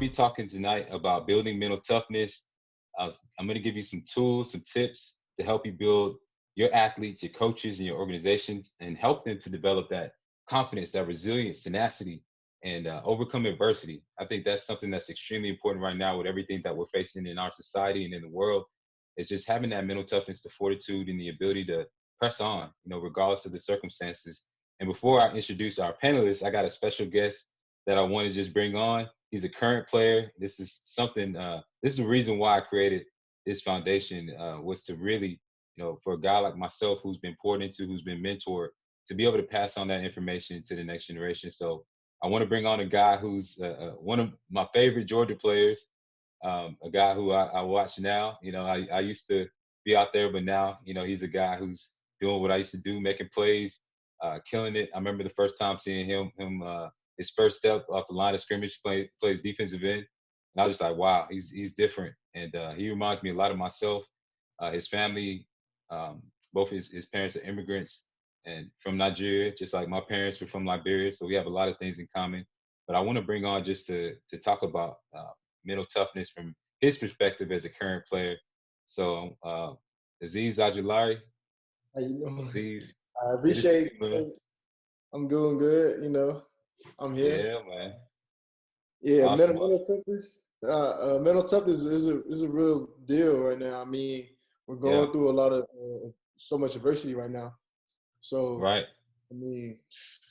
be talking tonight about building mental toughness. I'm going to give you some tools, some tips to help you build your athletes, your coaches, and your organizations, and help them to develop that confidence, that resilience, tenacity, and overcome adversity. I think that's something that's extremely important right now with everything that we're facing in our society and in the world. Is just having that mental toughness, the fortitude, and the ability to press on, regardless of the circumstances. And before I introduce our panelists, I got a special guest that I want to just bring on. He's a current player. This is something. This is the reason why I created this foundation, was to really, for a guy like myself who's been poured into, who's been mentored, to be able to pass on that information to the next generation. So I want to bring on a guy who's one of my favorite Georgia players, a guy who I watch now. I used to be out there, but now, he's a guy who's doing what I used to do, making plays, killing it. I remember the first time seeing him his first step off the line of scrimmage, plays defensive end. And I was just like, wow, he's different. And he reminds me a lot of myself. His family, both his parents are immigrants and from Nigeria, just like my parents were from Liberia. So we have a lot of things in common. But I want to bring on just to talk about mental toughness from his perspective as a current player. So Aziz Ajulari. How you doing? Aziz, I appreciate it. I'm doing good, I'm here. Yeah, man. Yeah, Awesome. mental toughness is a real deal right now. I mean, we're going through a lot of so much adversity right now. So, right. I mean,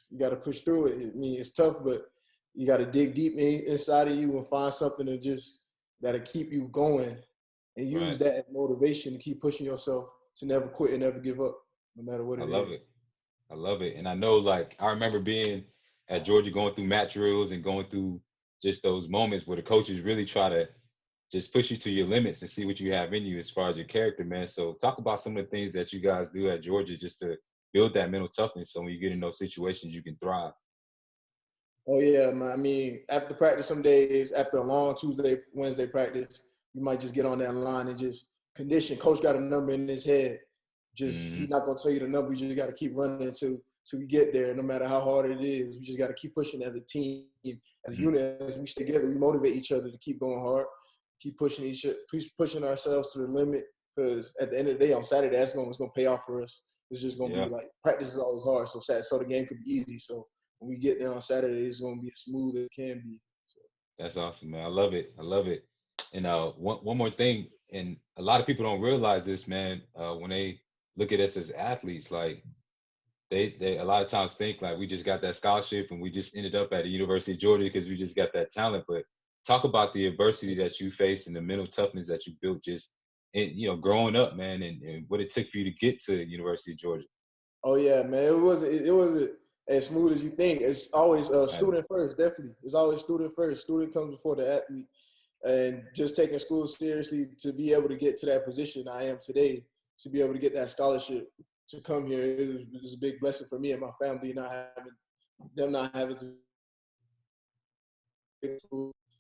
you got to push through it. I mean, it's tough, but you got to dig deep inside of you and find something that just that'll keep you going, and use that as motivation to keep pushing yourself to never quit and never give up, no matter what it is. I love it. And I know, I remember being at Georgia, going through match drills and going through just those moments where the coaches really try to just push you to your limits and see what you have in you as far as your character, man. So talk about some of the things that you guys do at Georgia just to build that mental toughness, so when you get in those situations, you can thrive. Oh, yeah, man. I mean, after practice some days, after a long Tuesday, Wednesday practice, you might just get on that line and just condition. Coach got a number in his head. He's not going to tell you the number. You just got to keep running until we get there, no matter how hard it is. We just got to keep pushing as a team, as a unit. As we stay together, we motivate each other to keep going hard, keep pushing ourselves to the limit, because at the end of the day, on Saturday, it's going to pay off for us. It's just going to be like, practice is always hard, so the game could be easy. So when we get there on Saturday, it's going to be as smooth as it can be. So. That's awesome, man. I love it. And one more thing, and a lot of people don't realize this, man, when they look at us as athletes, like they a lot of times think like we just got that scholarship and we just ended up at the University of Georgia because we just got that talent. But talk about the adversity that you faced and the mental toughness that you built just growing up, man, and what it took for you to get to the University of Georgia. Oh yeah, man. It wasn't as smooth as you think. It's always student first, definitely. It's always student first. Student comes before the athlete. And just taking school seriously to be able to get to that position I am today, to be able to get that scholarship to come here, it was a big blessing for me and my family, not having to.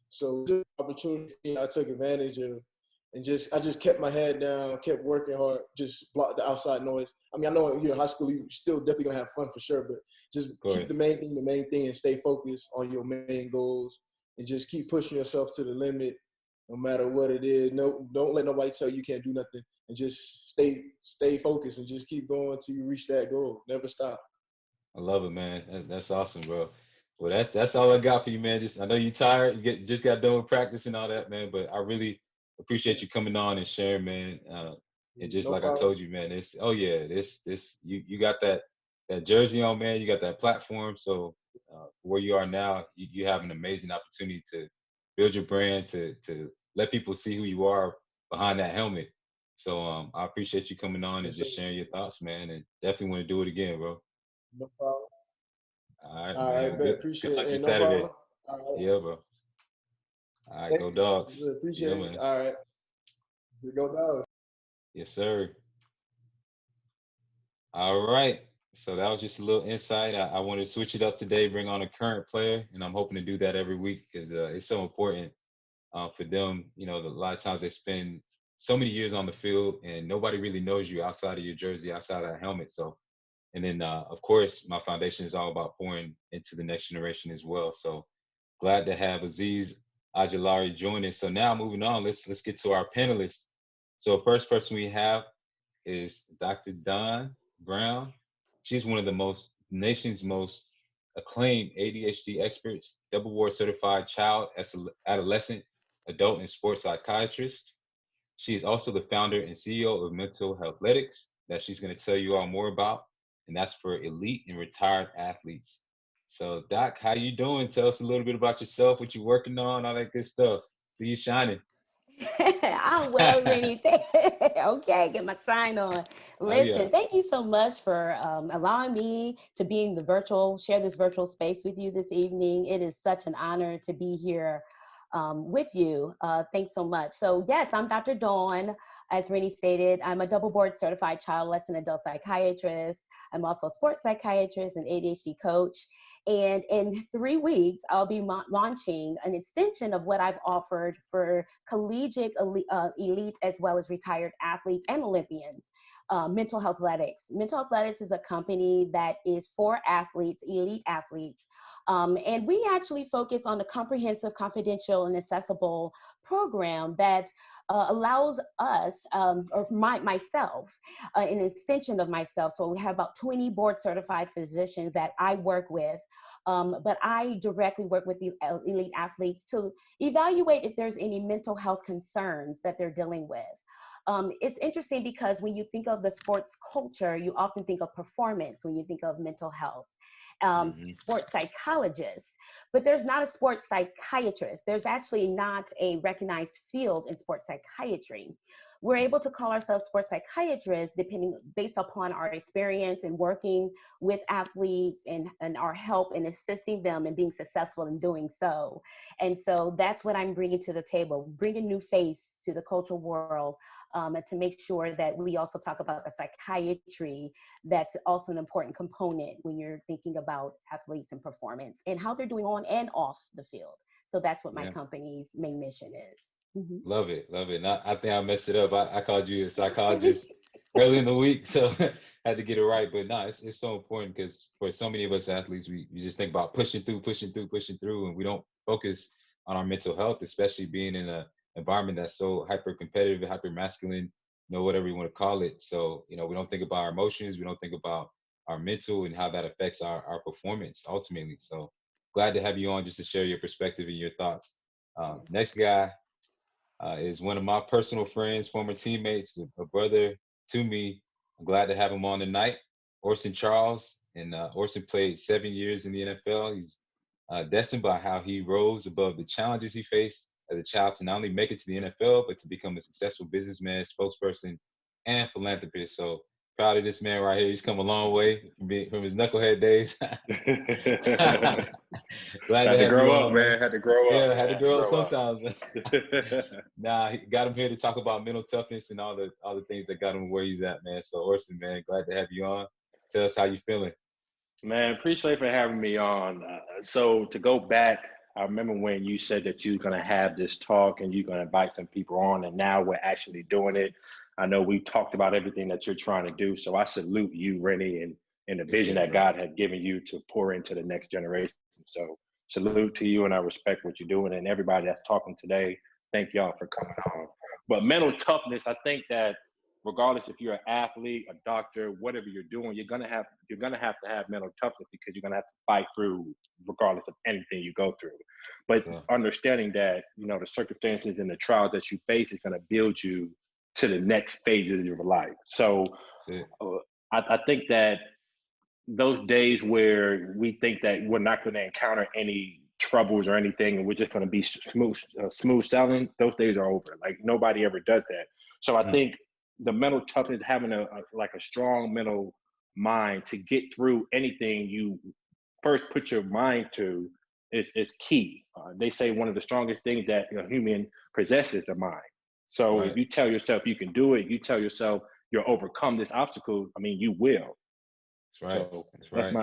So just opportunity I took advantage of, and I just kept my head down, kept working hard, just blocked the outside noise. I mean, I know when you're in high school, you're still definitely gonna have fun for sure, but just keep the main thing, and stay focused on your main goals, and just keep pushing yourself to the limit, no matter what it is. No, don't let nobody tell you can't do nothing, and just stay focused and just keep going till you reach that goal. Never stop. I love it, man. That's awesome, bro. Well, that's all I got for you, man. I know you're tired. Just got done with practice and all that, man. But I really appreciate you coming on and sharing, man. And just like I told you, man, you got that jersey on, man. You got that platform. So where you are now, you have an amazing opportunity to build your brand, to let people see who you are behind that helmet. So I appreciate you coming on and just sharing your thoughts, man. And definitely want to do it again, bro. No problem. All right, man. Right, bet. Appreciate good luck it. Saturday. Problem. All right. Yeah, bro. All right, go Dogs. Appreciate it. Man. All right. Go Dogs. Yes, sir. All right. So that was just a little insight. I wanted to switch it up today, bring on a current player, and I'm hoping to do that every week because it's so important for them. A lot of times they spend so many years on the field and nobody really knows you outside of your jersey, outside of that helmet. So, and then, of course, my foundation is all about pouring into the next generation as well. So glad to have Aziz Ajalari joining. So now moving on, let's get to our panelists. So first person we have is Dr. Dawn Brown. She's one of the nation's most acclaimed ADHD experts, double board certified child, adolescent, adult, and sports psychiatrist. She is also the founder and CEO of Mental Healthletics that she's going to tell you all more about, and that's for elite and retired athletes. So, Doc, how you doing? Tell us a little bit about yourself, what you're working on, all that good stuff. See you shining. I'm well, Rennie. Okay, get my shine on. Oh, yeah. Listen, thank you so much for allowing me to be in share this virtual space with you this evening. It is such an honor to be here with you. Thanks so much. So yes, I'm Dr. Dawn. As Rennie stated, I'm a double board certified child, adolescent, adult psychiatrist. I'm also a sports psychiatrist and ADHD coach. And in 3 weeks, I'll be launching an extension of what I've offered for collegiate elite as well as retired athletes and Olympians. Mental Healthletics. Mental Healthletics is a company that is for athletes, elite athletes. And we actually focus on a comprehensive, confidential, and accessible program that allows us, or myself, an extension of myself. So we have about 20 board certified physicians that I work with, but I directly work with the elite athletes to evaluate if there's any mental health concerns that they're dealing with. It's interesting because when you think of the sports culture, you often think of performance when you think of mental health. Sports psychologists, but there's not a sports psychiatrist. There's actually not a recognized field in sports psychiatry. We're able to call ourselves sports psychiatrists based upon our experience in working with athletes and our help in assisting them and being successful in doing so. And so that's what I'm bringing to the table, bringing new face to the cultural world, and to make sure that we also talk about the psychiatry that's also an important component when you're thinking about athletes and performance and how they're doing on and off the field. So that's what my company's main mission is. Mm-hmm. Love it. I think I messed it up. I called you a psychologist early in the week, so had to get it right. But no, it's so important because for so many of us athletes, we just think about pushing through, and we don't focus on our mental health, especially being in an environment that's so hyper competitive, hyper masculine, whatever you want to call it. So, we don't think about our emotions, we don't think about our mental and how that affects our performance ultimately. So glad to have you on just to share your perspective and your thoughts. Next guy is one of my personal friends, former teammates, a brother to me. I'm glad to have him on tonight. Orson Charles, and Orson played 7 years in the NFL. He's destined by how he rose above the challenges he faced as a child to not only make it to the NFL, but to become a successful businessman, spokesperson, and philanthropist. So proud of this man right here. He's come a long way from his knucklehead days. Glad had to grow up, man. Had to grow up. Yeah, had to grow up sometimes. Nah, he got him here to talk about mental toughness and all the things that got him where he's at, man. So Orson, man, glad to have you on. Tell us how you feeling. Man, appreciate for having me on. So to go back, I remember when you said that you're going to have this talk and you're going to invite some people on, and now we're actually doing it. I know we talked about everything that you're trying to do. So I salute you, Rennie, and the vision that God had given you to pour into the next generation. So salute to you, and I respect what you're doing. And everybody that's talking today, thank y'all for coming on. But mental toughness, I think that regardless if you're an athlete, a doctor, whatever you're doing, you're gonna have to have mental toughness because you're gonna have to fight through regardless of anything you go through. But understanding that, the circumstances and the trials that you face is gonna build you to the next phase of your life. So I think that those days where we think that we're not going to encounter any troubles or anything and we're just going to be smooth sailing, those days are over. Like nobody ever does that. So I think the mental toughness, having a strong mental mind to get through anything you first put your mind to is key. They say one of the strongest things that a human possesses is the mind. So if you tell yourself you can do it, you tell yourself you'll overcome this obstacle, you will. That's right. So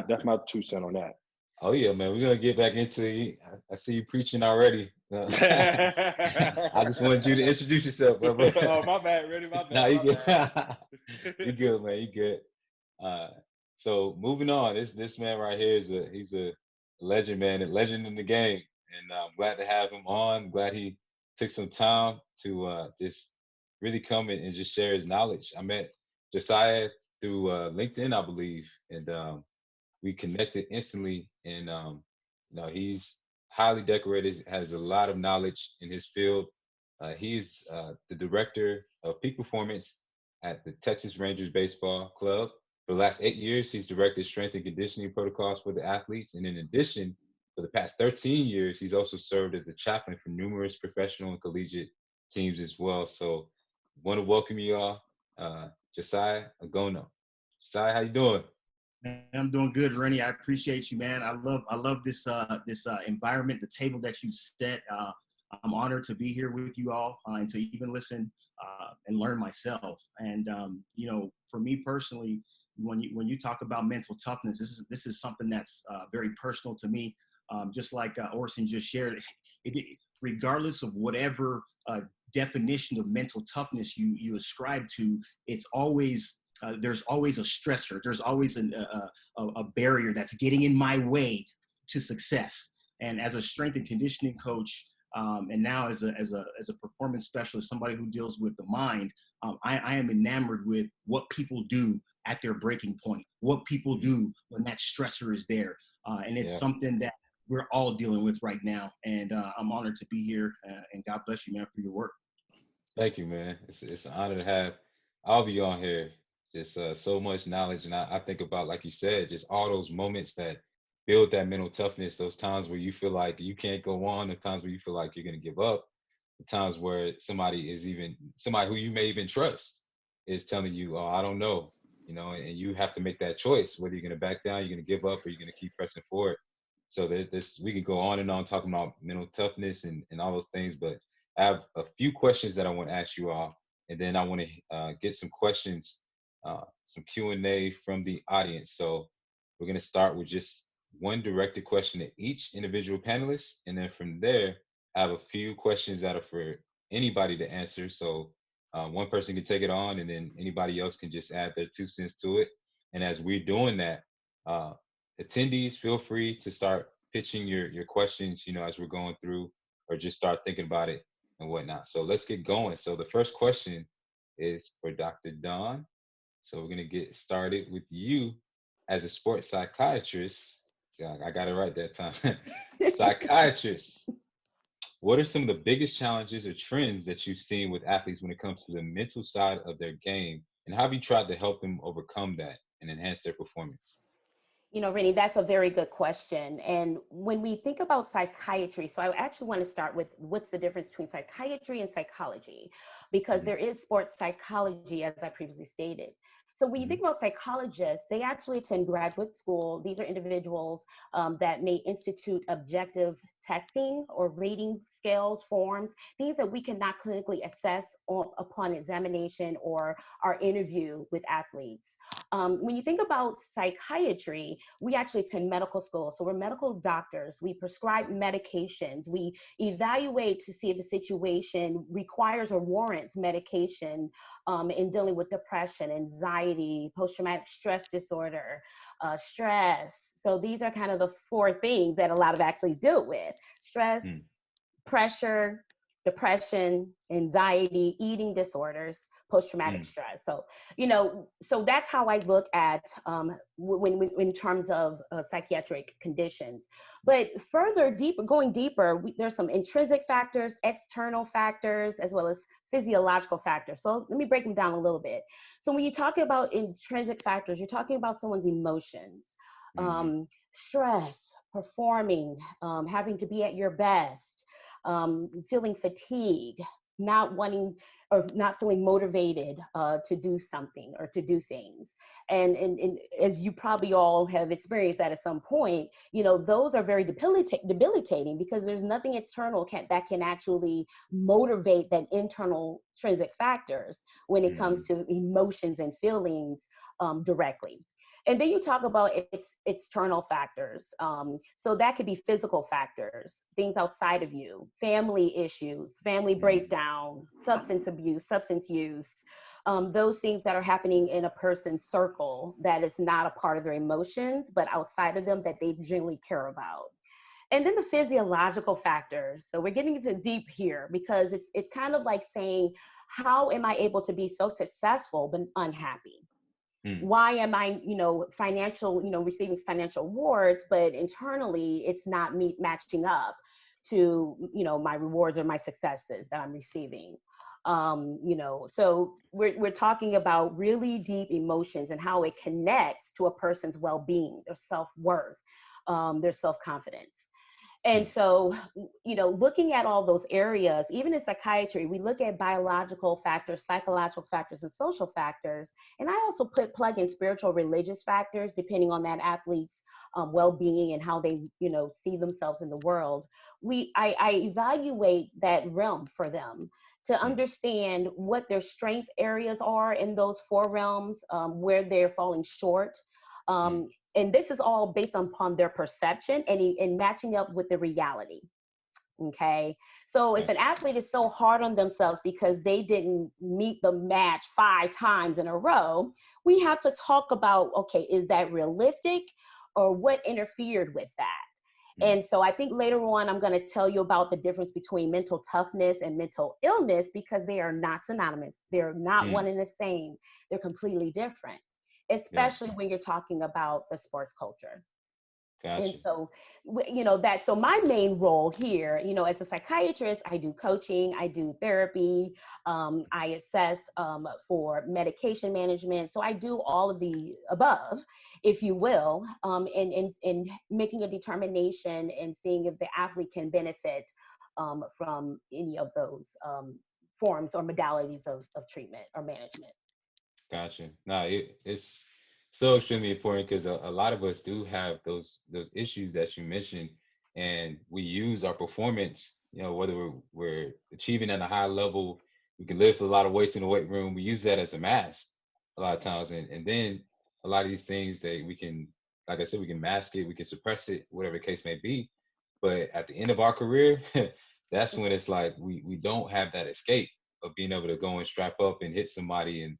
that's my 2 cents on that. Oh yeah, man. We're gonna get back into it. I see you preaching already. I just wanted you to introduce yourself, brother. Oh, my bad, Rennie. My bad. No, you good. You good, man. You good. So moving on, this man right here he's a legend, man. A legend in the game. and I'm glad to have him on. Glad he took some time to just really come in and just share his knowledge. I met Josiah through LinkedIn, I believe, and we connected instantly. And he's highly decorated, has a lot of knowledge in his field. He's the director of peak performance at the Texas Rangers Baseball Club. For the last 8 years, he's directed strength and conditioning protocols for the athletes. And in addition, for the past 13 years, he's also served as a chaplain for numerous professional and collegiate teams as well. So want to welcome you all, Josiah Igono. Josiah, how you doing? Man, I'm doing good, Rennie. I appreciate you, man. I love this environment, the table that you set. I'm honored to be here with you all and to even listen and learn myself. And for me personally, when you talk about mental toughness, this is something that's very personal to me. Just like Orson just shared, regardless of whatever definition of mental toughness you ascribe to, it's always there's always a stressor. There's always a barrier that's getting in my way to success. And as a strength and conditioning coach, and now as a performance specialist, somebody who deals with the mind, I am enamored with what people do at their breaking point, what people do when that stressor is there. And it's something that we're all dealing with right now. And I'm honored to be here. And God bless you, man, for your work. Thank you, man. It's an honor to have all of you on here. Just so much knowledge. And I think about, like you said, just all those moments that build that mental toughness, those times where you feel like you can't go on, the times where you feel like you're going to give up, the times where somebody who you may even trust is telling you, oh, I don't know, and you have to make that choice, whether you're going to back down, you're going to give up, or you're going to keep pressing forward. So there's this, we could go on and on talking about mental toughness and all those things, but I have a few questions that I want to ask you all, and then I want to get some questions, some Q&A from the audience. So we're going to start with just one directed question to each individual panelist, and then from there, I have a few questions that are for anybody to answer. So one person can take it on, and then anybody else can just add their 2 cents to it. And as we're doing that, attendees, feel free to start pitching your questions, as we're going through, or just start thinking about it and whatnot. So let's get going. So the first question is for Dr. Don. So we're going to get started with you as a sports psychiatrist. Yeah, I got it right that time. Psychiatrist. What are some of the biggest challenges or trends that you've seen with athletes when it comes to the mental side of their game? And how have you tried to help them overcome that and enhance their performance? Rennie, that's a very good question. And when we think about psychiatry, so I actually want to start with what's the difference between psychiatry and psychology, because there is sports psychology, as I previously stated. So when you think about psychologists, they actually attend graduate school. These are individuals that may institute objective testing or rating scales, forms, things that we cannot clinically assess upon examination or our interview with athletes. When you think about psychiatry, we actually attend medical school. So we're medical doctors. We prescribe medications. We evaluate to see if a situation requires or warrants medication in dealing with depression, anxiety, post-traumatic stress disorder, stress. So these are kind of the 4 things that a lot of athletes deal with: stress, pressure, depression, anxiety, eating disorders, post-traumatic stress. So, so that's how I look at when in terms of psychiatric conditions. But going deeper, there's some intrinsic factors, external factors, as well as physiological factors. So let me break them down a little bit. So when you talk about intrinsic factors, you're talking about someone's emotions, stress, performing, having to be at your best, feeling fatigue, not wanting or not feeling motivated to do something or to do things. And as you probably all have experienced that at some point, those are very debilitating, because there's nothing external that can actually motivate that internal intrinsic factors when it comes to emotions and feelings directly. And then you talk about its external factors. So that could be physical factors, things outside of you, family issues, family breakdown, substance abuse, substance use, those things that are happening in a person's circle that is not a part of their emotions, but outside of them that they genuinely care about. And then the physiological factors. So we're getting into deep here because it's kind of like saying, how am I able to be so successful but unhappy? Why am I, receiving financial rewards, but internally it's not me matching up to, my rewards or my successes that I'm receiving. So we're talking about really deep emotions and how it connects to a person's well-being, their self-worth, their self-confidence. And so, looking at all those areas, even in psychiatry, we look at biological factors, psychological factors, and social factors. And I also plug in spiritual, religious factors, depending on that athlete's well-being and how they, see themselves in the world. I evaluate that realm for them to understand what their strength areas are in those four realms, where they're falling short. And this is all based upon their perception and matching up with the reality. Okay. So if an athlete is so hard on themselves because they didn't meet the match 5 times in a row, we have to talk about, okay, is that realistic or what interfered with that? And so I think later on, I'm going to tell you about the difference between mental toughness and mental illness, because they are not synonymous. They're not one and the same. They're completely different, especially when you're talking about the sports culture. Gotcha. And so, so my main role here, as a psychiatrist, I do coaching, I do therapy, I assess for medication management. So I do all of the above, if you will, and making a determination and seeing if the athlete can benefit from any of those forms or modalities of treatment or management. Gotcha. No, it's so extremely important, because a lot of us do have those issues that you mentioned, and we use our performance, whether we're achieving at a high level, we can lift a lot of weights in the weight room. We use that as a mask a lot of times, and then a lot of these things that we can, like I said, we can mask it, we can suppress it, whatever the case may be. But at the end of our career, that's when it's like we don't have that escape of being able to go and strap up and hit somebody and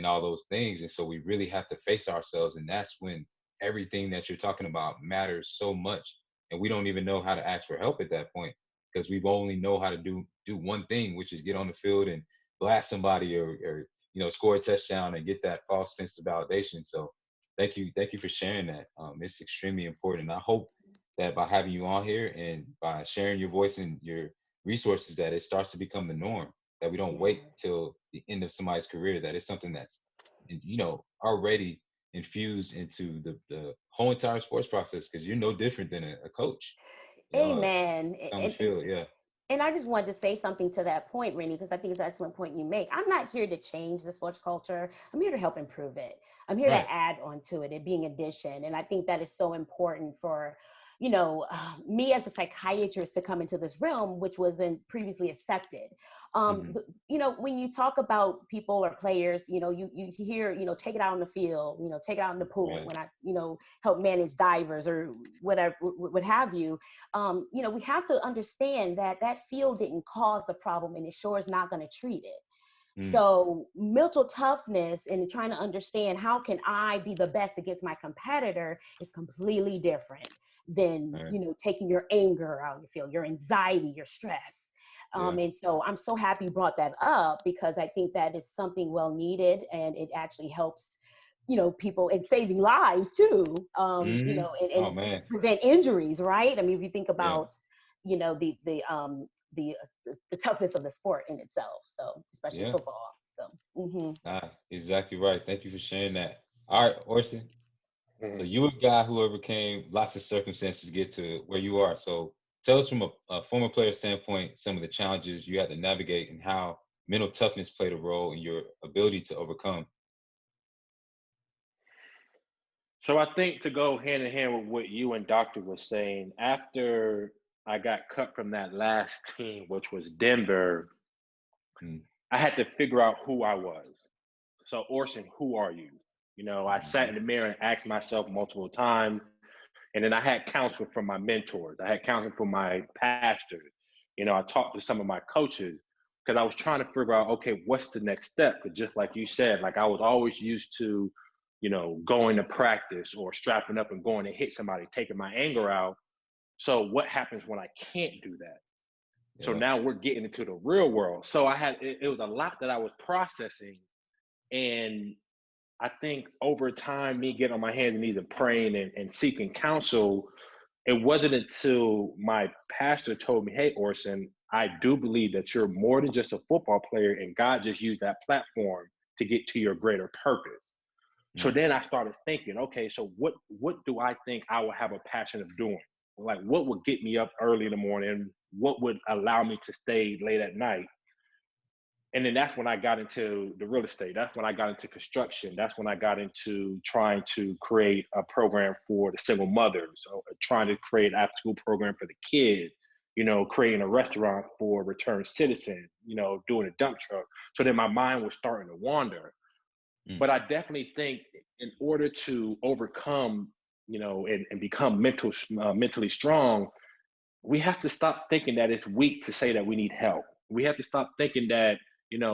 all those things. And so we really have to face ourselves. And that's when everything that you're talking about matters so much. And we don't even know how to ask for help at that point, because we've only know how to do one thing, which is get on the field and blast somebody or score a touchdown and get that false sense of validation. So thank you for sharing that. It's extremely important. And I hope that by having you on here and by sharing your voice and your resources, that it starts to become the norm, that we don't wait till the end of somebody's career, that it's something that's, already infused into the whole entire sports process, because you're no different than a coach. Amen. On the field, And I just wanted to say something to that point, Rennie, because I think it's an excellent point you make. I'm not here to change the sports culture. I'm here to help improve it. I'm here to add on to it and being addition. And I think that is so important for me as a psychiatrist to come into this realm, which wasn't previously accepted. When you talk about people or players, you hear, take it out on the field, take it out in the pool. When I, help manage divers or whatever, what have you, we have to understand that that field didn't cause the problem, and it sure is not going to treat it. So mental toughness and trying to understand how can I be the best against my competitor is completely different than, taking your anger out on the field, your anxiety, your stress. And so I'm so happy you brought that up, because I think that is something well needed, and it actually helps, people in saving lives too, and prevent injuries, right? I mean, if you think about, the toughness of the sport in itself. So especially football. So. Exactly right. Thank you for sharing that. All right, Orson. So you were a guy who overcame lots of circumstances to get to where you are. So tell us from a former player standpoint some of the challenges you had to navigate and how mental toughness played a role in your ability to overcome. So I think, to go hand in hand with what you and Doctor was saying, after I got cut from that last team, which was Denver, I had to figure out who I was. So Orson, who are you? I sat in the mirror and asked myself multiple times. And then I had counsel from my mentors. I had counsel from my pastors. I talked to some of my coaches, because I was trying to figure out, okay, what's the next step? Because just like you said, like I was always used to, going to practice or strapping up and going to hit somebody, taking my anger out. So what happens when I can't do that? So Yeah. now we're getting into the real world. So it was a lot that I was processing. And I think over time, me getting on my hands and knees and praying and seeking counsel, it wasn't until my pastor told me, hey, Orson, I do believe that you're more than just a football player, and God just used that platform to get to your greater purpose. So then I started thinking, okay, so what do I think I will have a passion of doing? Like, what would get me up early in the morning? What would allow me to stay late at night? And then that's when I got into the real estate. That's when I got into construction. That's when I got into trying to create a program for the single mothers, or trying to create an after-school program for the kids, creating a restaurant for returned citizens, doing a dump truck. So then my mind was starting to wander. But I definitely think in order to overcome, and become mentally strong, we have to stop thinking that it's weak to say that we need help. We have to stop thinking that,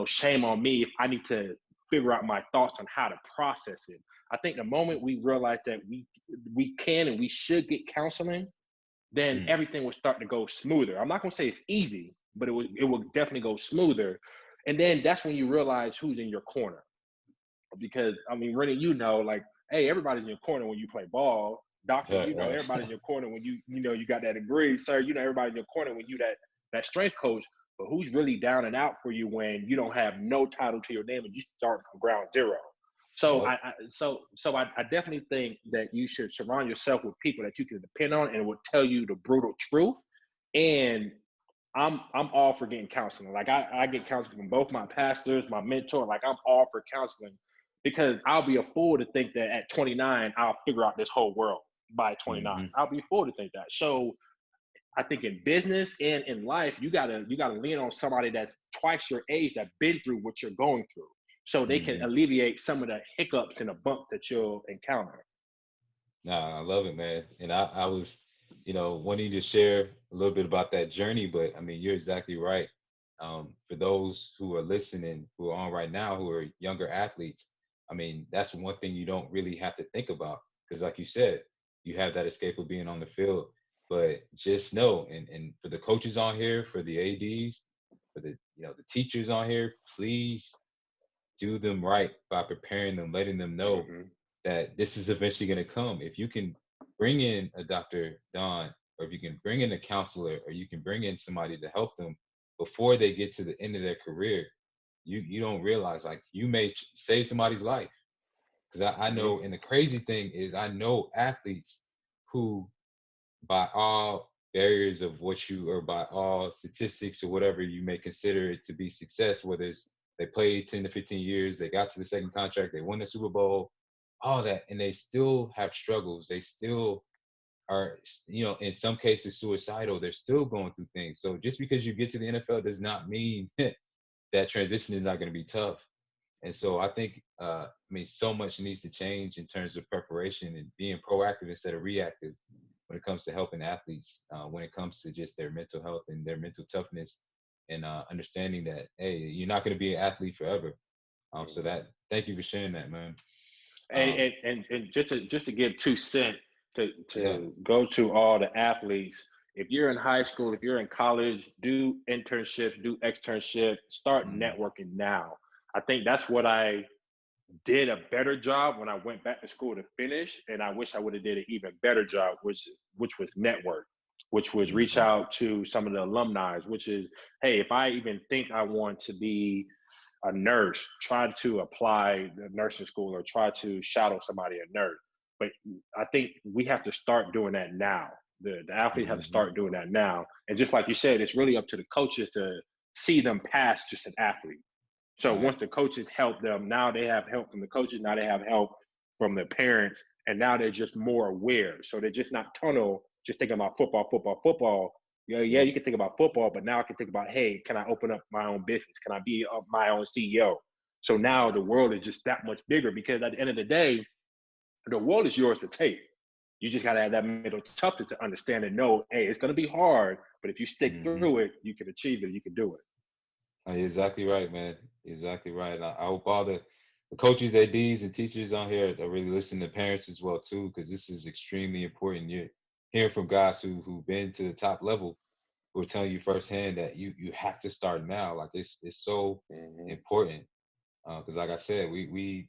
shame on me if I need to figure out my thoughts on how to process it. I think the moment we realize that we can and we should get counseling, then everything will start to go smoother. I'm not going to say it's easy, but it will definitely go smoother. And then that's when you realize who's in your corner. Because, I mean, Rennie, like, hey, everybody's in your corner when you play ball. Doctor, Right. everybody's in your corner when you got that degree. Sir, everybody's in your corner when you that strength coach. But who's really down and out for you when you don't have no title to your name and you start from ground zero? So I definitely think that you should surround yourself with people that you can depend on and will tell you the brutal truth. And I'm all for getting counseling. Like I get counseling from both my pastors, my mentor. Like I'm all for counseling, because I'll be a fool to think that at 29 I'll figure out this whole world by 29. I'll be a fool to think that. So I think in business and in life, you gotta lean on somebody that's twice your age, that's been through what you're going through, so they can alleviate some of the hiccups and the bumps that you'll encounter. Nah, I love it, man. And I was, wanting to share a little bit about that journey, but I mean, you're exactly right. For those who are listening, who are on right now, who are younger athletes, I mean, that's one thing you don't really have to think about, because like you said, you have that escape of being on the field. But just know, and for the coaches on here, for the ADs, for the the teachers on here, please do them right by preparing them, letting them know that this is eventually going to come. If you can bring in a Dr. Don, or if you can bring in a counselor, or you can bring in somebody to help them before they get to the end of their career, you don't realize, like, you may save somebody's life. Because I know, and the crazy thing is, I know athletes who, by all barriers of or by all statistics or whatever you may consider it to be success, whether it's they played 10 to 15 years, they got to the second contract, they won the Super Bowl, all that, and they still have struggles. They still are, in some cases suicidal. They're still going through things. So just because you get to the NFL does not mean that transition is not going to be tough. And so I think, so much needs to change in terms of preparation and being proactive instead of reactive when it comes to helping athletes, when it comes to just their mental health and their mental toughness, and understanding that, hey, you're not going to be an athlete forever. So thank you for sharing that, man. And just to give 2 cents to go to all the athletes. If you're in high school, if you're in college, do internships, do externships, start networking now. I think that's what I did a better job when I went back to school to finish, and I wish I would have did an even better job, which was network, which was reach out to some of the alumni, which is, hey, if I even think I want to be a nurse, try to apply the nursing school or try to shadow somebody a nurse. But I think we have to start doing that now. The athletes have to start doing that now. And just like you said, it's really up to the coaches to see them past just an athlete. So once the coaches help them, now they have help from the coaches, now they have help from the parents, and now they're just more aware. So they're just not tunnel, just thinking about football. Yeah, you can think about football, but now I can think about, hey, can I open up my own business? Can I be my own CEO? So now the world is just that much bigger, because at the end of the day, the world is yours to take. You just got to have that mental toughness to understand and know, hey, it's going to be hard, but if you stick through it, you can achieve it, you can do it. You're exactly right, man. You're exactly right. I hope all the coaches, ADs, and teachers on here are really listening to parents as well, too, because this is extremely important. You're hearing from guys who've been to the top level, who are telling you firsthand that you have to start now. Like it's so important. Because like I said, we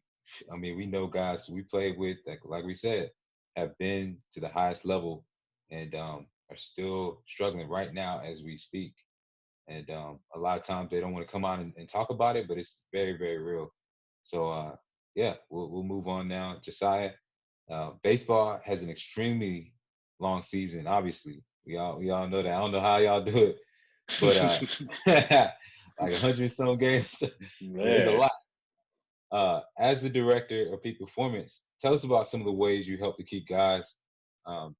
know guys we played with that, like we said, have been to the highest level and are still struggling right now as we speak. And a lot of times they don't want to come on and talk about it, but it's very, very real. So yeah, we'll move on now. Josiah, baseball has an extremely long season. Obviously, we all know that. I don't know how y'all do it, but like 100 some games, it's a lot. As the director of peak performance, tell us about some of the ways you help to keep guys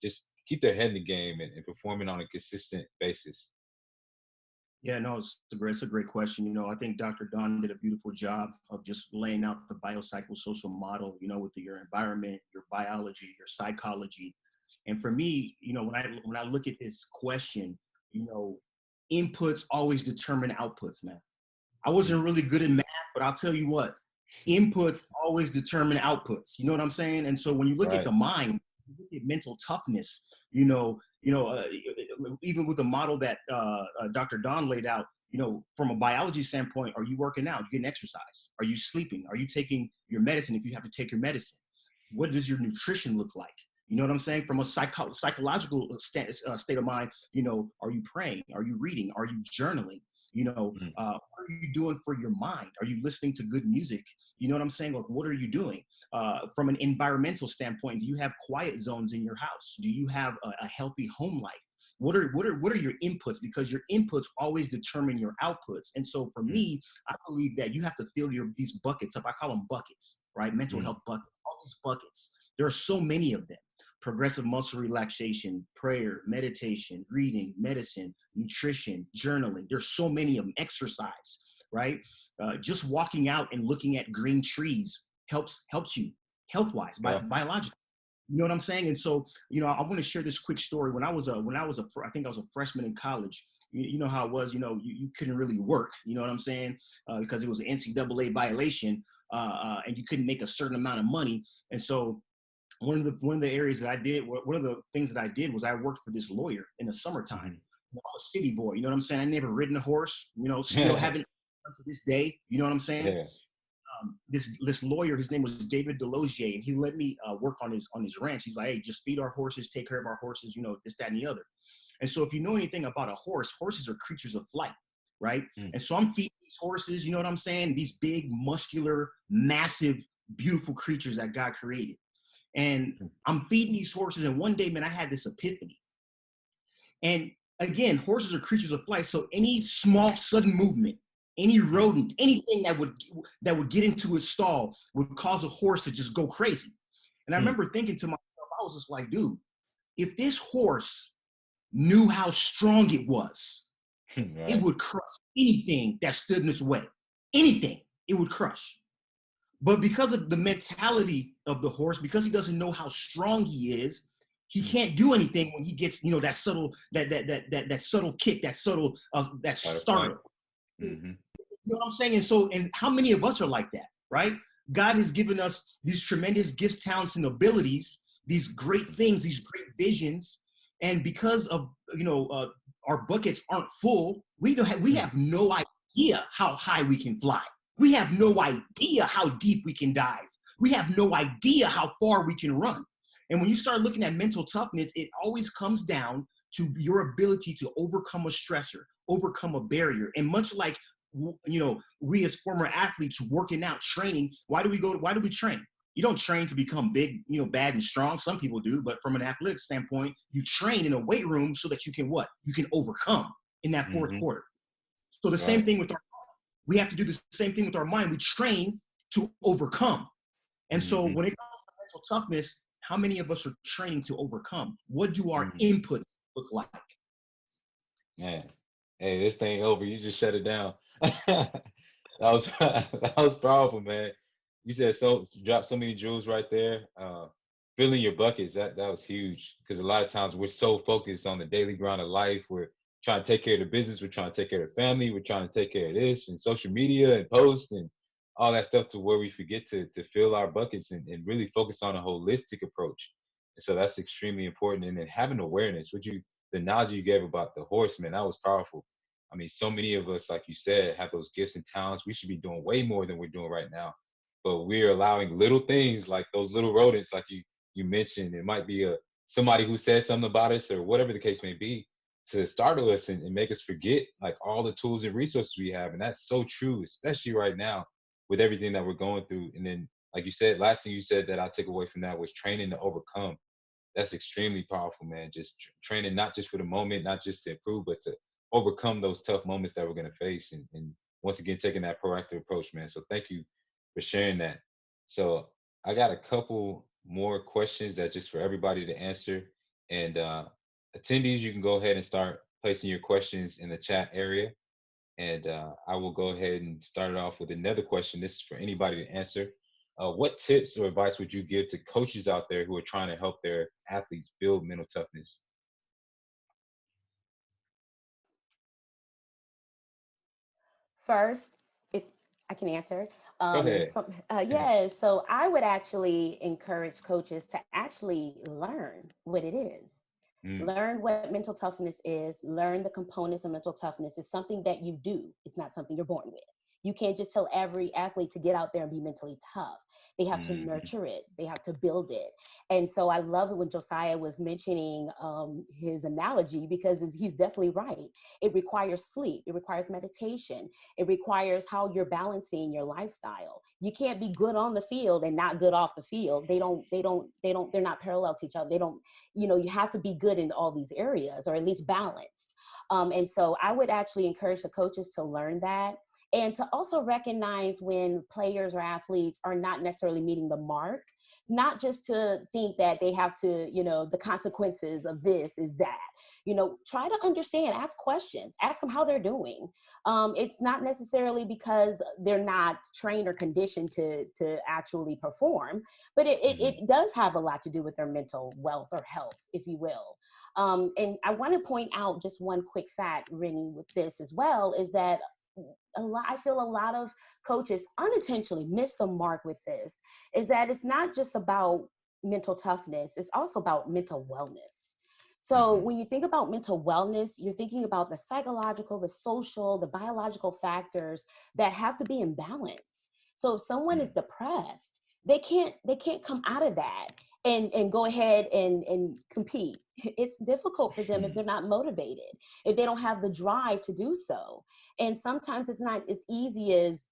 just keep their head in the game and performing on a consistent basis. Yeah, no, it's a great question. You know, I think Dr. Don did a beautiful job of just laying out the biopsychosocial model, you know, with your environment, your biology, your psychology. And for me, you know, when I look at this question, you know, inputs always determine outputs, man. I wasn't really good at math, but I'll tell you what, inputs always determine outputs. You know what I'm saying? And so when you look at the mind, you look at mental toughness, even with the model that Dr. Don laid out, you know, from a biology standpoint, are you working out? You getting exercise? Are you sleeping? Are you taking your medicine if you have to take your medicine? What does your nutrition look like? You know what I'm saying? From a psychological state of mind, you know, are you praying? Are you reading? Are you journaling? You know, what are you doing for your mind? Are you listening to good music? You know what I'm saying? Like, what are you doing? From an environmental standpoint, do you have quiet zones in your house? Do you have a healthy home life? What are your inputs? Because your inputs always determine your outputs. And so for me, I believe that you have to fill these buckets up. I call them buckets, right? Mental health buckets, all these buckets. There are so many of them. Progressive muscle relaxation, prayer, meditation, reading, medicine, nutrition, journaling. There's so many of them. Exercise, right? Just walking out and looking at green trees helps you health-wise, biologically. You know what I'm saying? And so, you know, I want to share this quick story. I think I was a freshman in college. You know how it was. You know, you couldn't really work. You know what I'm saying? Because it was an NCAA violation, and you couldn't make a certain amount of money. And so, one of the areas that I did, one of the things that I did was I worked for this lawyer in the summertime. I'm a city boy, you know what I'm saying? I never ridden a horse, you know, still haven't to this day, you know what I'm saying? Yeah. This lawyer, his name was David Delogier, and he let me work on his ranch. He's like, hey, just feed our horses, take care of our horses, you know, this, that, and the other. And so if you know anything about a horse, horses are creatures of flight, right? And so I'm feeding these horses, you know what I'm saying? These big, muscular, massive, beautiful creatures that God created. And I'm feeding these horses, and one day, man, I had this epiphany. And again, horses are creatures of flight, so any small, sudden movement, any rodent, anything that would get into a stall would cause a horse to just go crazy. And I remember thinking to myself, I was just like, dude, if this horse knew how strong it was, it would crush anything that stood in its way. Anything, it would crush. But because of the mentality of the horse, because he doesn't know how strong he is, he can't do anything when he gets, you know, that subtle kick, that startle. You know what I'm saying? And so, and how many of us are like that, right? God has given us these tremendous gifts, talents, and abilities, these great things, these great visions, and because of, you know, our buckets aren't full, we have no idea how high we can fly. We have no idea how deep we can dive. We have no idea how far we can run. And when you start looking at mental toughness, it always comes down to your ability to overcome a stressor, overcome a barrier. And much like, you know, we as former athletes working out, training, why do we train? You don't train to become big, you know, bad and strong. Some people do, but from an athletic standpoint, you train in a weight room so that you can what? You can overcome in that fourth quarter. So the same thing with our we have to do the same thing with our mind. We train to overcome. And so when it comes to mental toughness, how many of us are training to overcome? What do our inputs look like? Man, hey, this thing over. You just shut it down. that was powerful, man. You said drop so many jewels right there. Filling your buckets, that was huge. Because a lot of times we're so focused on the daily grind of life. We're trying to take care of the business. We're trying to take care of the family. We're trying to take care of this and social media and posts and all that stuff to where we forget to fill our buckets and really focus on a holistic approach. And so that's extremely important. And then having awareness, the analogy you gave about the horse, man, that was powerful. I mean, so many of us, like you said, have those gifts and talents. We should be doing way more than we're doing right now. But we're allowing little things like those little rodents, like you mentioned. It might be somebody who said something about us or whatever the case may be, to startle us and make us forget like all the tools and resources we have. And that's so true, especially right now with everything that we're going through. And then, like you said, last thing you said that I took away from that was training to overcome. That's extremely powerful, man. Just training, not just for the moment, not just to improve, but to overcome those tough moments that we're going to face. And once again, taking that proactive approach, man. So thank you for sharing that. So I got a couple more questions that just for everybody to answer. And attendees, you can go ahead and start placing your questions in the chat area. And I will go ahead and start it off with another question. This is for anybody to answer. What tips or advice would you give to coaches out there who are trying to help their athletes build mental toughness? First, if I can answer, Go ahead. yeah, so I would actually encourage coaches to actually learn what it is. Learn what mental toughness is, learn the components of mental toughness. It's something that you do. It's not something you're born with. You can't just tell every athlete to get out there and be mentally tough. They have to nurture it. They have to build it. And so I love it when Josiah was mentioning his analogy, because he's definitely right. It requires sleep. It requires meditation. It requires how you're balancing your lifestyle. You can't be good on the field and not good off the field. They're not parallel to each other. They don't, you have to be good in all these areas, or at least balanced. And so I would actually encourage the coaches to learn that, and to also recognize when players or athletes are not necessarily meeting the mark, not just to think that they have to, the consequences of this is that, try to understand, ask questions, ask them how they're doing. It's not necessarily because they're not trained or conditioned to actually perform, but it does have a lot to do with their mental wealth or health, if you will. And I want to point out just one quick fact, Rennie, with this as well, is that I feel a lot of coaches unintentionally miss the mark with this, is that it's not just about mental toughness, it's also about mental wellness. So when you think about mental wellness, you're thinking about the psychological, the social, the biological factors that have to be in balance. So if someone is depressed, they can't come out of that and go ahead and compete. It's difficult for them if they're not motivated, if they don't have the drive to do so. And sometimes it's not as easy as,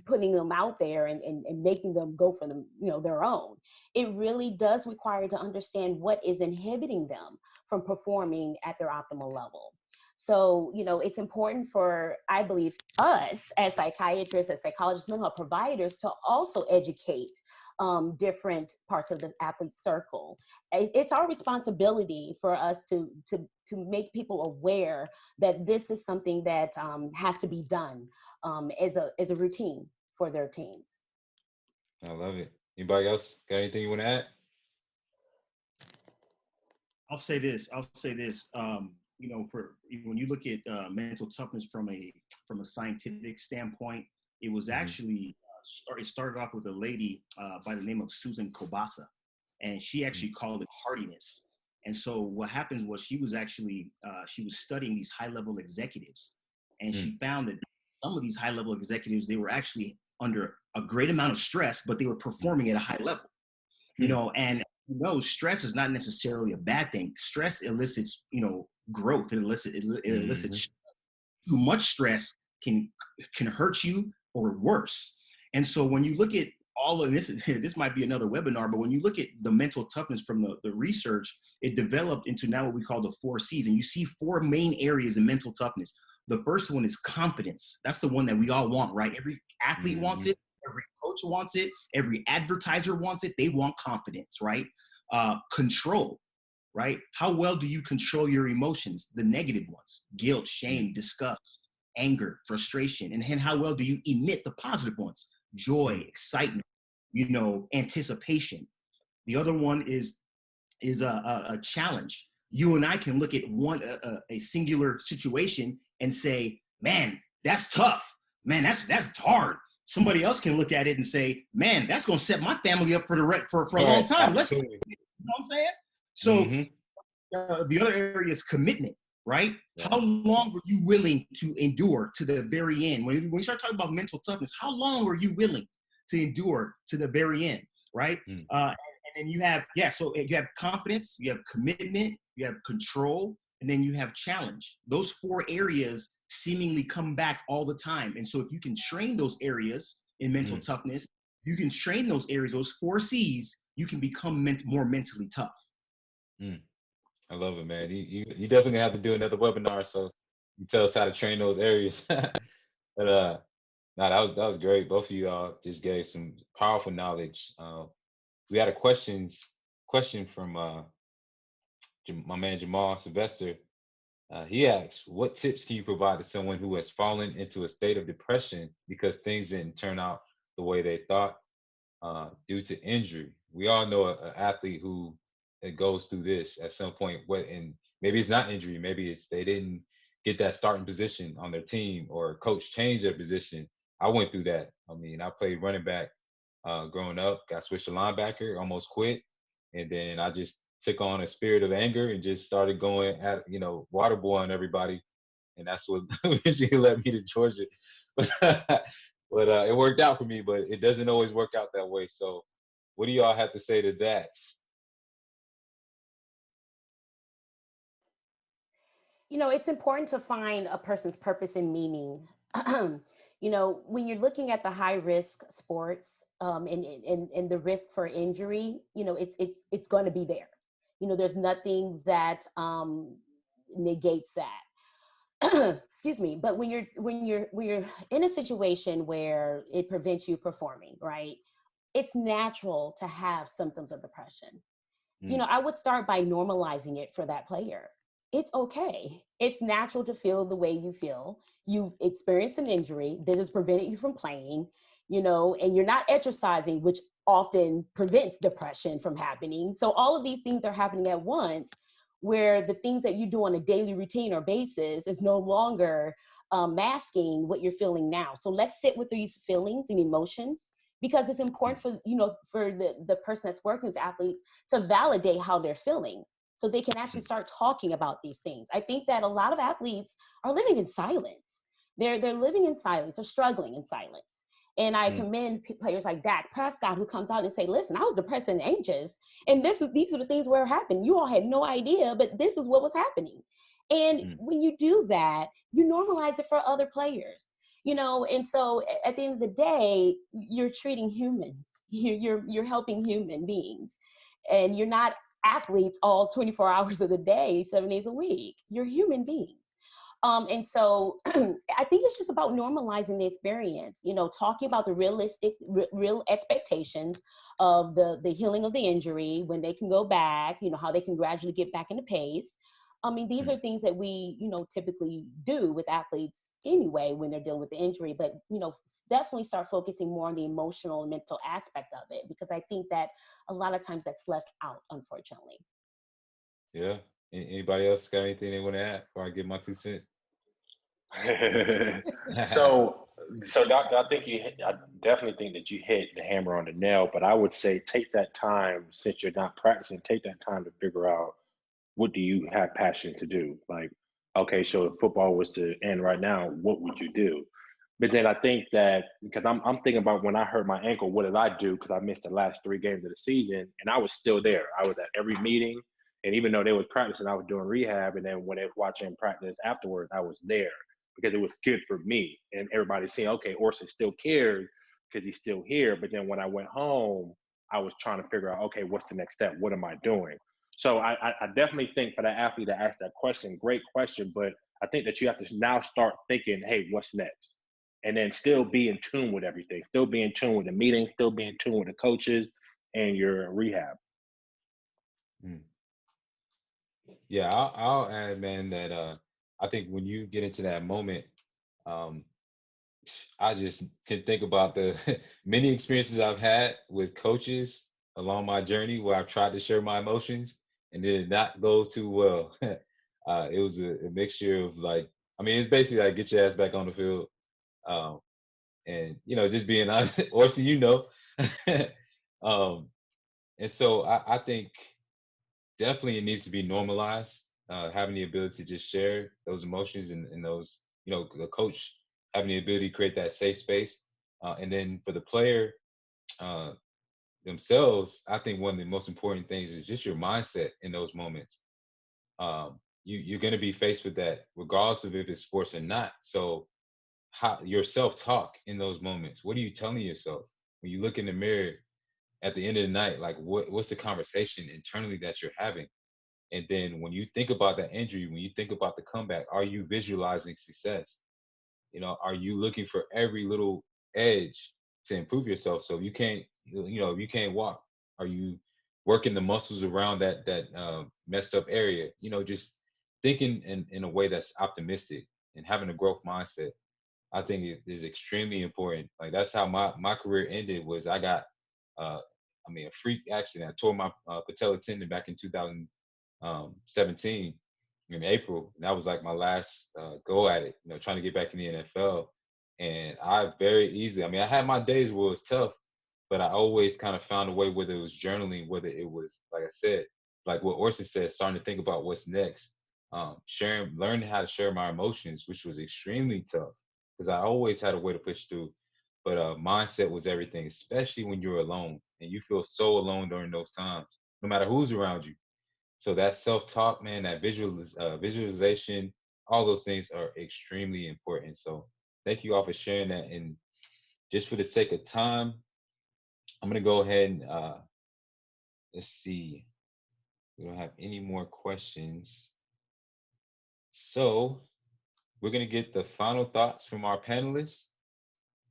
putting them out there and making them go for them, their own. It really does require to understand what is inhibiting them from performing at their optimal level. So, it's important for, I believe, us as psychiatrists, as psychologists, mental health providers to also educate different parts of the athlete circle. It's our responsibility for us to make people aware that this is something that has to be done as a routine for their teams. I love it. Anybody else got anything you want to add? I'll say this. For when you look at mental toughness from a scientific standpoint, it was actually it started off with a lady by the name of Susan Kobasa, and she actually called it hardiness. And so what happened was she was studying these high-level executives, and she found that some of these high-level executives, they were actually under a great amount of stress, but they were performing at a high level. And stress is not necessarily a bad thing. Stress elicits, growth. It elicits too much stress can hurt you or worse. And so when you look at all of this, this might be another webinar, but when you look at the mental toughness from the research, it developed into now what we call the 4 C's. And you see 4 main areas in mental toughness. The first one is confidence. That's the one that we all want, right? Every athlete wants it. Every coach wants it. Every advertiser wants it. They want confidence, right? Control, right? How well do you control your emotions? The negative ones: guilt, shame, disgust, anger, frustration. And then how well do you emit the positive ones? Joy, excitement, anticipation. The other one is a challenge. You and I can look at a singular situation and say, man, that's tough. Man, that's hard. Somebody else can look at it and say, man, that's going to set my family up for a long time. You know what I'm saying? So the other area is commitment, right? Yeah. How long are you willing to endure to the very end? When you start talking about mental toughness, how long are you willing to endure to the very end, right? And then you have, so you have confidence, you have commitment, you have control, and then you have challenge. Those 4 areas seemingly come back all the time. And so if you can train those areas in mental toughness, you can train those areas, those 4 C's, you can become more mentally tough. I love it, man. You definitely have to do another webinar so you tell us how to train those areas. But no, that was great. Both of you all just gave some powerful knowledge. We had a question from my man Jamal Sylvester. He asks, what tips can you provide to someone who has fallen into a state of depression because things didn't turn out the way they thought due to injury? We all know an athlete who goes through this at some point. And maybe it's not injury, maybe it's they didn't get that starting position on their team, or coach changed their position. I went through that. I mean, I played running back growing up, got switched to linebacker, almost quit, and then I just took on a spirit of anger and just started going at waterboarding everybody, and that's what eventually led me to Georgia. But it worked out for me, but it doesn't always work out that way. So what do y'all have to say to that? It's important to find a person's purpose and meaning. When you're looking at the high risk sports and the risk for injury, it's going to be there. There's nothing that negates that. Excuse me. But when you're in a situation where it prevents you performing, right? It's natural to have symptoms of depression. I would start by normalizing it for that player. It's okay. It's natural to feel the way you feel. You've experienced an injury. This has prevented you from playing, and you're not exercising, which often prevents depression from happening. So all of these things are happening at once, where the things that you do on a daily routine or basis is no longer masking what you're feeling now. So let's sit with these feelings and emotions, because it's important for the person that's working with athletes to validate how they're feeling, so they can actually start talking about these things. I think that a lot of athletes are living in silence. They're living in silence or struggling in silence. And I commend players like Dak Prescott, who comes out and say, listen, I was depressed and anxious, and these are the things where it happened. You all had no idea, but this is what was happening. And when you do that, you normalize it for other players. And so at the end of the day, you're treating humans. You're helping human beings, and you're not athletes all 24 hours of the day, 7 days a week. You're human beings. And so I think it's just about normalizing the experience, talking about the real expectations of the healing of the injury, when they can go back, how they can gradually get back into pace. I mean, these are things that we, typically do with athletes anyway when they're dealing with the injury, but, definitely start focusing more on the emotional and mental aspect of it, because I think that a lot of times that's left out, unfortunately. Yeah. Anybody else got anything they want to add before I give my 2 cents? So Doctor, I definitely think that you hit the hammer on the nail, but I would say take that time, since you're not practicing, take that time to figure out, what do you have passion to do? Like, okay, so if football was to end right now, what would you do? But then I think that, because I'm thinking about when I hurt my ankle, what did I do? Because I missed the last 3 games of the season, and I was still there. I was at every meeting, and even though they was practicing, I was doing rehab, and then when they were watching practice afterwards, I was there because it was good for me. And everybody's saying, okay, Orson still cares because he's still here. But then when I went home, I was trying to figure out, okay, what's the next step? What am I doing? So I definitely think for that athlete that asked that question, great question, but I think that you have to now start thinking, hey, what's next? And then still be in tune with everything, still be in tune with the meetings, still be in tune with the coaches and your rehab. Yeah, I'll add, man, that I think when you get into that moment, I just can think about the many experiences I've had with coaches along my journey where I've tried to share my emotions and it did not go too well. It was a mixture of it's basically like get your ass back on the field. And just being honest, Orson, um, and so I think definitely it needs to be normalized. Having the ability to just share those emotions and those, the coach having the ability to create that safe space. And then for the player uh, themselves, I think one of the most important things is just your mindset in those moments. You're going to be faced with that regardless of if it's sports or not. So how your self-talk in those moments, what are you telling yourself when you look in the mirror at the end of the night? Like what's the conversation internally that you're having? And then when you think about that injury, when you think about the comeback, are you visualizing success? Are you looking for every little edge to improve yourself? So if you can't, if you can't walk, are you working the muscles around that messed up area? Just thinking in a way that's optimistic and having a growth mindset, I think is extremely important. Like that's how my career ended. Was I got, a freak accident. I tore my patella tendon back in 2017 in April. And that was like my last go at it, trying to get back in the NFL. And I very easily, I had my days where it was tough, but I always kind of found a way, whether it was journaling, whether it was, like I said, like what Orson said, starting to think about what's next, learning how to share my emotions, which was extremely tough because I always had a way to push through. But mindset was everything, especially when you're alone and you feel so alone during those times, no matter who's around you. So that self-talk, man, that visualization, all those things are extremely important. So thank you all for sharing that. And just for the sake of time, I'm gonna go ahead and let's see. We don't have any more questions. So we're gonna get the final thoughts from our panelists.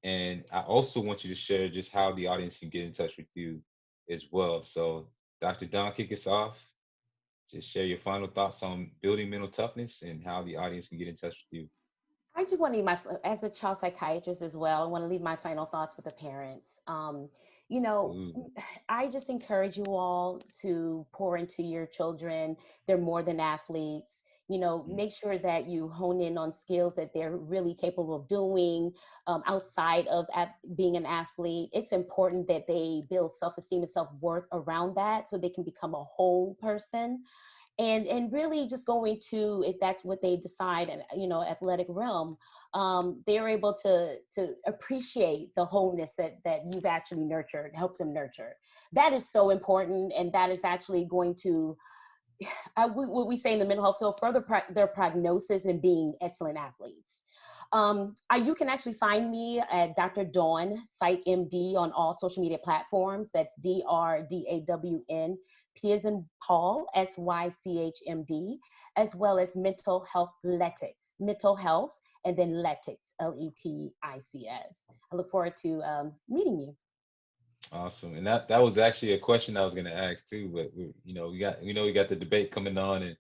And I also want you to share just how the audience can get in touch with you as well. So Dr. Don, kick us off. Just share your final thoughts on building mental toughness and how the audience can get in touch with you. I just want to leave as a child psychiatrist as well, I want to leave my final thoughts with the parents. You know, Ooh. I just encourage you all to pour into your children. They're more than athletes. Make sure that you hone in on skills that they're really capable of doing outside of being an athlete. It's important that they build self-esteem and self-worth around that so they can become a whole person. And really just going to, if that's what they decide, and athletic realm, they're able to appreciate the wholeness that you've actually nurtured, help them nurture. That is so important, and that is actually going to what we say in the mental health field, further their prognosis and being excellent athletes. You can actually find me at Dr. Dawn Psych MD on all social media platforms. That's DRDAWN, P as in Paul, SYCHMD, as well as Mental Health Letics, Mental Health, and then Letics, LETICS. I look forward to meeting you. Awesome. And that was actually a question I was going to ask too, but we got the debate coming on, and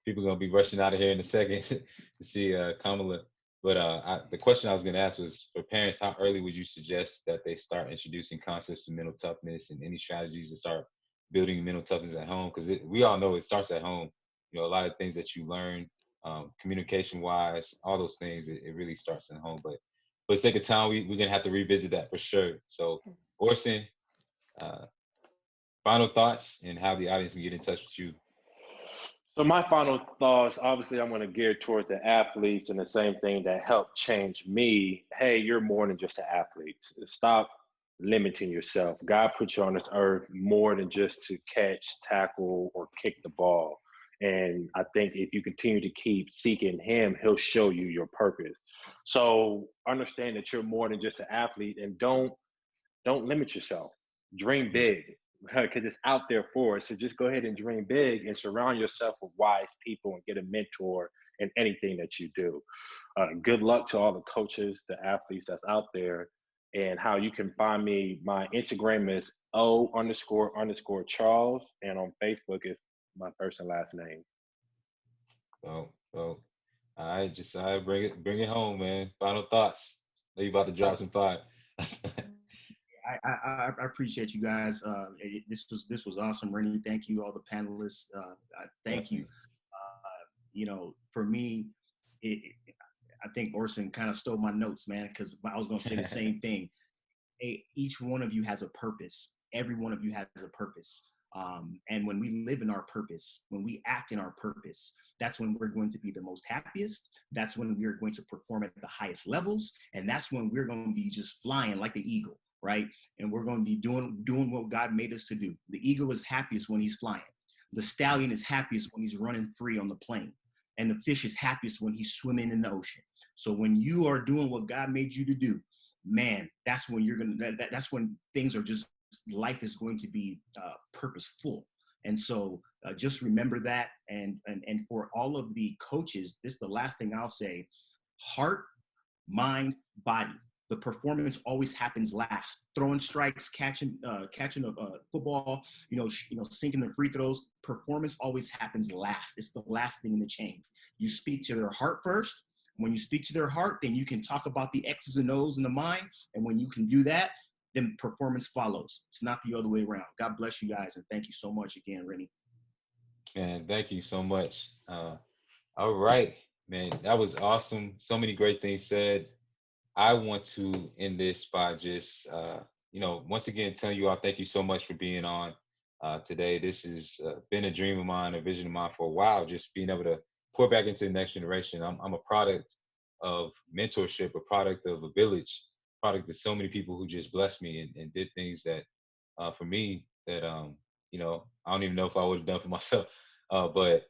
people are going to be rushing out of here in a second to see Kamala. But the question I was going to ask was, for parents, how early would you suggest that they start introducing concepts of mental toughness and any strategies to start building mental toughness at home? Because we all know it starts at home. A lot of things that you learn, communication wise, all those things, it really starts at home. But for the sake of time, we're going to have to revisit that for sure. So Orson, final thoughts and how the audience can get in touch with you. So my final thoughts, obviously I'm going to gear toward the athletes and the same thing that helped change me. Hey, you're more than just an athlete. Stop limiting yourself. God put you on this earth more than just to catch, tackle, or kick the ball. And I think if you continue to keep seeking him, he'll show you your purpose. So understand that you're more than just an athlete, and don't limit yourself. Dream big, because it's out there for us. So just go ahead and dream big and surround yourself with wise people and get a mentor in anything that you do. Good luck to all the coaches, the athletes that's out there. And how you can find me, my Instagram is O__Charles, and on Facebook is my first and last name. So all right, Josiah, bring it home, man. Final thoughts. Are you about to drop some fire? I appreciate you guys. This was awesome, Rennie. Thank you, all the panelists. Thank you. For me, I think Orson kind of stole my notes, man, because I was going to say the same thing. Each one of you has a purpose. Every one of you has a purpose. And when we live in our purpose, when we act in our purpose, that's when we're going to be the most happiest. That's when we're going to perform at the highest levels. And that's when we're going to be just flying like the eagle, right? And we're going to be doing what God made us to do. The eagle is happiest when he's flying. The stallion is happiest when he's running free on the plain. And the fish is happiest when he's swimming in the ocean. So when you are doing what God made you to do, man, that's when that's when things are just, life is going to be purposeful. And so just remember that. And for all of the coaches, this is the last thing I'll say: heart, mind, body. The performance always happens last. Throwing strikes, catching a football, sinking the free throws. Performance always happens last. It's the last thing in the chain. You speak to their heart first. When you speak to their heart, then you can talk about the X's and O's in the mind. And when you can do that, then performance follows. It's not the other way around. God bless you guys, and thank you so much again, Rennie. Man, thank you so much. All right, man, that was awesome. So many great things said. I want to end this by just, once again, telling you all thank you so much for being on today. This has been a dream of mine, a vision of mine for a while, just being able to pour back into the next generation. I'm a product of mentorship, a product of a village, product of so many people who just blessed me and did things that, for me, that, I don't even know if I would have done for myself. But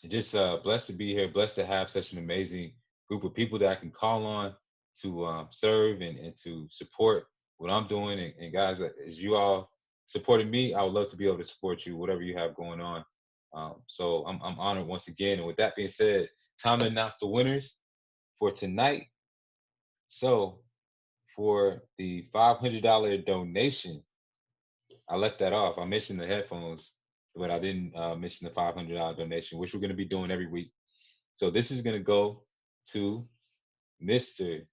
just blessed to be here, blessed to have such an amazing group of people that I can call on to serve and to support what I'm doing. And guys, as you all supported me, I would love to be able to support you, whatever you have going on. So I'm honored once again. And with that being said, time to announce the winners for tonight. So for the $500 donation, I left that off. I mentioned the headphones, but I didn't mention the $500 donation, which we're going to be doing every week. So this is going to go to Mr.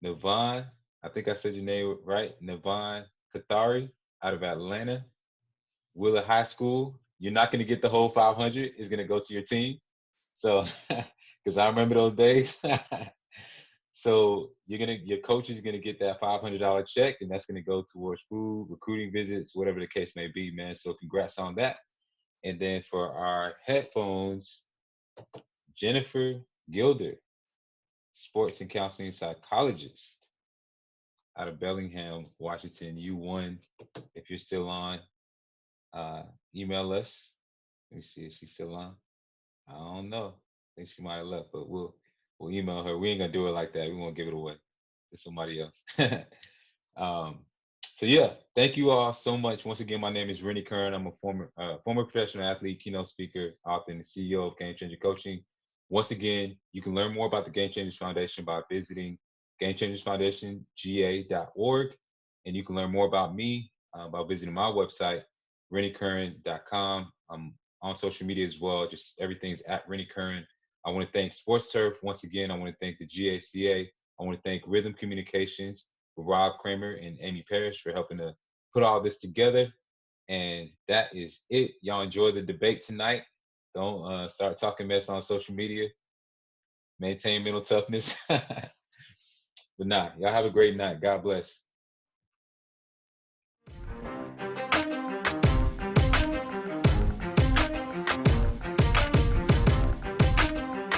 Navon, I think I said your name right, Navon Kathari out of Atlanta, Wheeler High School. You're not going to get the whole 500. It's going to go to your team. So, because I remember those days. So your coach is going to get that $500 check, and that's going to go towards food, recruiting visits, whatever the case may be, man. So congrats on that. And then for our headphones, Jennifer Gilder, sports and counseling psychologist out of Bellingham, Washington. You won. If you're still on, email us. Let me see if she's still on. I don't know. I think she might have left, but we'll email her. We ain't gonna do it like that. We won't give it away to somebody else. So yeah, thank you all so much. Once again, my name is Rennie Curran. I'm a former professional athlete, keynote speaker, author, and CEO of Game Changer Coaching. Once again, you can learn more about the Game Changers Foundation by visiting GameChangersFoundationGA.org, and you can learn more about me by visiting my website, RennieCurran.com. I'm on social media as well. Just everything's at Rennie Curran. I want to thank Sports Turf once again. I want to thank the GACA. I want to thank Rhythm Communications with Rob Kramer and Amy Parrish for helping to put all this together. And that is it. Y'all enjoy the debate tonight. Don't start talking mess on social media. Maintain mental toughness. But nah, y'all have a great night. God bless.